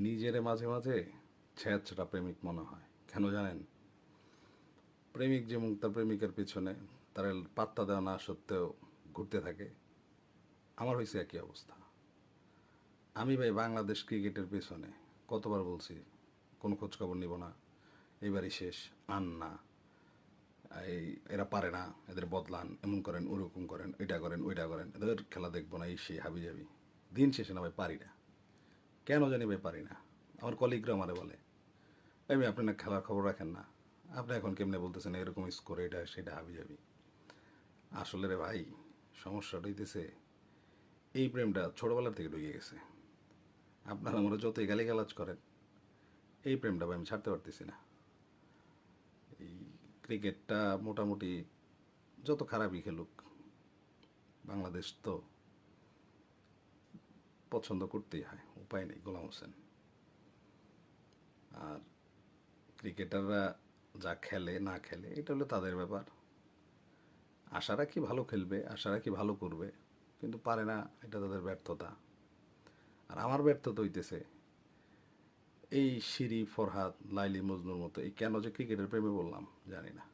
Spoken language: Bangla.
নিজেরে মাঝে মাঝে ছ্যাঁচড়া প্রেমিক মনে হয়। কেন জানেন? প্রেমিক যেমন তার প্রেমিকের পিছনে তার পাত্তা দেওয়া না সত্ত্বেও ঘুরতে থাকে, আমার হয়েছে একই অবস্থা। আমি ভাই বাংলাদেশ ক্রিকেটের পেছনে কতবার বলছি কোনো খোঁজখবর নিব না, এবারই শেষ, আন না, এই এরা পারে না, এদের বদলান, এমন করেন, ওরকম করেন, এটা করেন, ওইটা করেন, এদের খেলা দেখবো না, এই সেই হাবি যাবি। দিন শেষে না ভাই পারি না, কেন জানি ভাই পারি না। আমার কলিগরা আমারে বলে, আমি আপনি না খেলার খবর রাখেন না, আপনি এখন কেমনে বলতেছেন এরকম স্কোর, এটা সেটা হাবি যাবি। আসলে রে ভাই, সমস্যাটা হইতেছে এই প্রেমটা ছোটোবেলার থেকে ঢুকে গেছে। আপনারা আমরা যতই গালিগালাজ করেন, এই প্রেমটা ভাই আমি ছাড়তে পারতেছি না। এই ক্রিকেটটা মোটামুটি যত খারাপই খেলুক, বাংলাদেশ তো পছন্দ করতেই হয়, উপায় নেই। গোলাম হোসেন আর ক্রিকেটাররা যা খেলে না খেলে এটা হলো তাদের ব্যাপার। আশা রাখি ভালো খেলবে, আশা রাখি ভালো করবে, কিন্তু পারে না, এটা তাদের ব্যর্থতা। আর আমার ব্যর্থতা হইতেছে এই শিরি ফরহাদ লাইলি মজনুর মতো, এই কেন যে ক্রিকেটের প্রেমে বললাম জানি না।